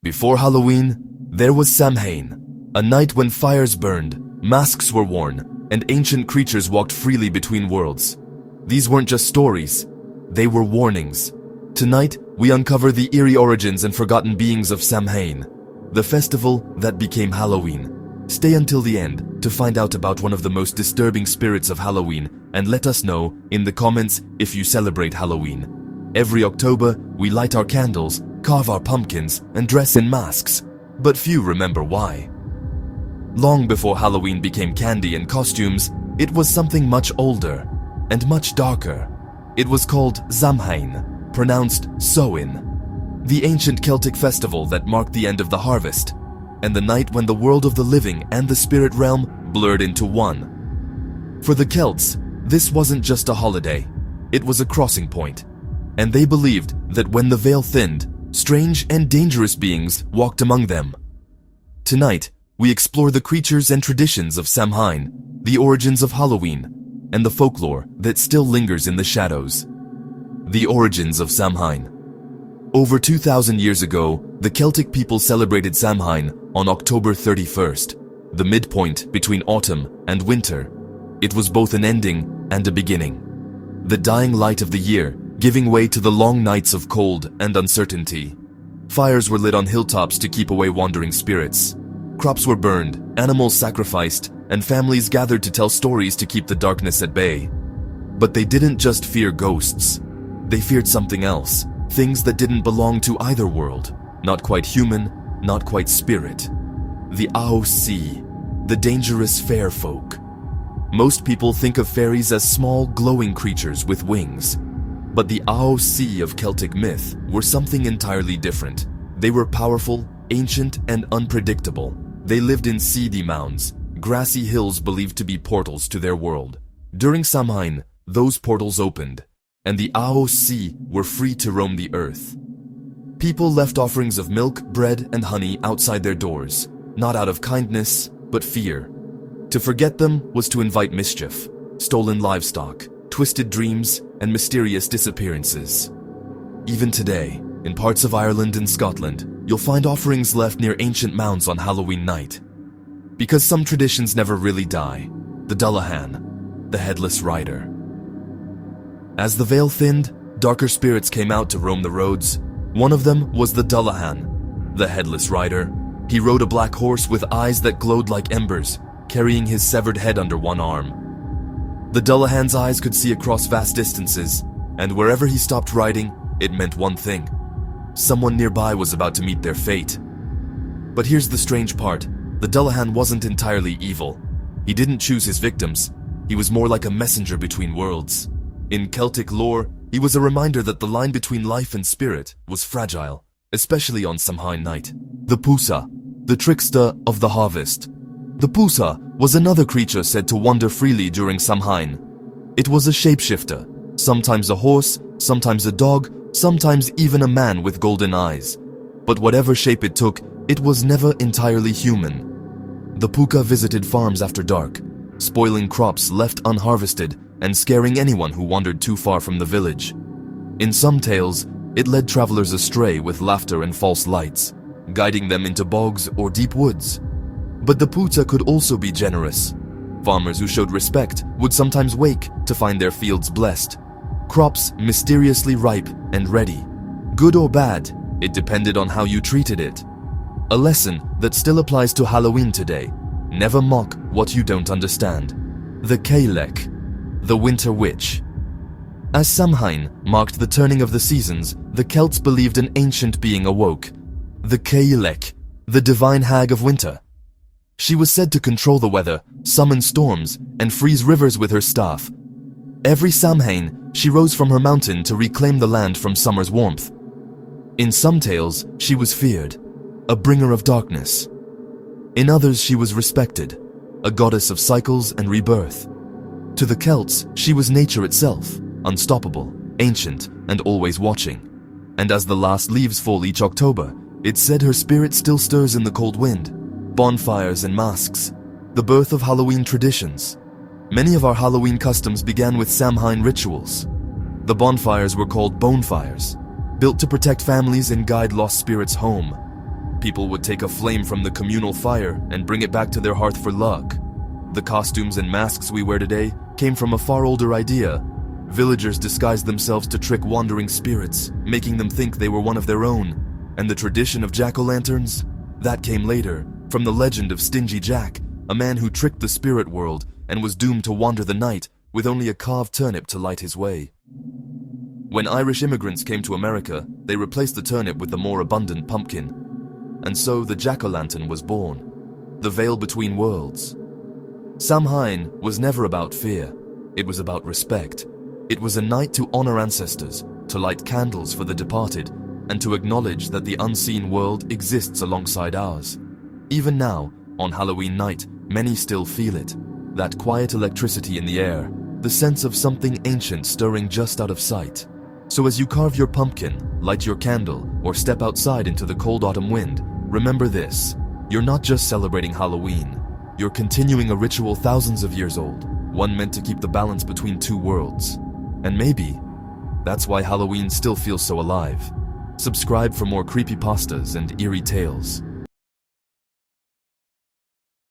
Before Halloween, there was Samhain, a night when fires burned, masks were worn, and ancient creatures walked freely between worlds. These weren't just stories, they were warnings. Tonight, we uncover the eerie origins and forgotten beings of Samhain, the festival that became Halloween. Stay until the end to find out about one of the most disturbing spirits of Halloween, and let us know in the comments if you celebrate Halloween. Every October, we light our candles, carve our pumpkins, and dress in masks, but few remember why. Long before Halloween became candy and costumes, it was something much older and much darker. It was called Samhain, pronounced Samhain, the ancient Celtic festival that marked the end of the harvest, and the night when the world of the living and the spirit realm blurred into one. For the Celts, this wasn't just a holiday, it was a crossing point, and they believed that when the veil thinned, strange and dangerous beings walked among them. Tonight, we explore the creatures and traditions of Samhain, the origins of Halloween, and the folklore that still lingers in the shadows. The origins of Samhain. Over 2,000 years ago, the Celtic people celebrated Samhain on October 31st, the midpoint between autumn and winter. It was both an ending and a beginning. The dying light of the year, giving way to the long nights of cold and uncertainty. Fires were lit on hilltops to keep away wandering spirits. Crops were burned, animals sacrificed, and families gathered to tell stories to keep the darkness at bay. But they didn't just fear ghosts. They feared something else, things that didn't belong to either world. Not quite human, not quite spirit. The Aos Sí, the dangerous fair folk. Most people think of fairies as small, glowing creatures with wings. But the Aos Sí of Celtic myth were something entirely different. They were powerful, ancient, and unpredictable. They lived in seedy mounds, grassy hills believed to be portals to their world. During Samhain, those portals opened, and the Aos Sí were free to roam the earth. People left offerings of milk, bread, and honey outside their doors, not out of kindness, but fear. To forget them was to invite mischief, stolen livestock, twisted dreams, and mysterious disappearances. Even today, in parts of Ireland and Scotland, you'll find offerings left near ancient mounds on Halloween night. Because some traditions never really die, the Dullahan, the headless rider. As the veil thinned, darker spirits came out to roam the roads. One of them was the Dullahan, the headless rider. He rode a black horse with eyes that glowed like embers, carrying his severed head under one arm. The Dullahan's eyes could see across vast distances, and wherever he stopped riding, it meant one thing. Someone nearby was about to meet their fate. But here's the strange part. The Dullahan wasn't entirely evil. He didn't choose his victims. He was more like a messenger between worlds. In Celtic lore, he was a reminder that the line between life and spirit was fragile, especially on Samhain night. The Púca, the trickster of the harvest. The Púca was another creature said to wander freely during Samhain. It was a shapeshifter, sometimes a horse, sometimes a dog, sometimes even a man with golden eyes. But whatever shape it took, it was never entirely human. The Púca visited farms after dark, spoiling crops left unharvested and scaring anyone who wandered too far from the village. In some tales, it led travelers astray with laughter and false lights, guiding them into bogs or deep woods. But the Púca could also be generous. Farmers who showed respect would sometimes wake to find their fields blessed, crops mysteriously ripe and ready. Good or bad, it depended on how you treated it. A lesson that still applies to Halloween today: never mock what you don't understand. The Celtic, the winter witch. As Samhain marked the turning of the seasons, the Celts believed an ancient being awoke. The Celtic, the divine hag of winter. She was said to control the weather, summon storms, and freeze rivers with her staff. Every Samhain, she rose from her mountain to reclaim the land from summer's warmth. In some tales, she was feared, a bringer of darkness. In others, she was respected, a goddess of cycles and rebirth. To the Celts, she was nature itself, unstoppable, ancient, and always watching. And as the last leaves fall each October, it's said her spirit still stirs in the cold wind. Bonfires and masks, the birth of Halloween traditions. Many of our Halloween customs began with Samhain rituals. The bonfires were called bonefires, built to protect families and guide lost spirits home. People would take a flame from the communal fire and bring it back to their hearth for luck. The costumes and masks we wear today came from a far older idea. Villagers disguised themselves to trick wandering spirits, making them think they were one of their own. And the tradition of jack-o'-lanterns? That came later, from the legend of Stingy Jack, a man who tricked the spirit world and was doomed to wander the night with only a carved turnip to light his way. When Irish immigrants came to America, they replaced the turnip with the more abundant pumpkin. And so the jack-o'-lantern was born, the veil between worlds. Samhain was never about fear, it was about respect. It was a night to honor ancestors, to light candles for the departed, and to acknowledge that the unseen world exists alongside ours. Even now, on Halloween night, many still feel it, that quiet electricity in the air, the sense of something ancient stirring just out of sight. So as you carve your pumpkin, light your candle, or step outside into the cold autumn wind, remember this: you're not just celebrating Halloween, you're continuing a ritual thousands of years old, one meant to keep the balance between two worlds. And maybe that's why Halloween still feels so alive. Subscribe for more creepypastas and eerie tales.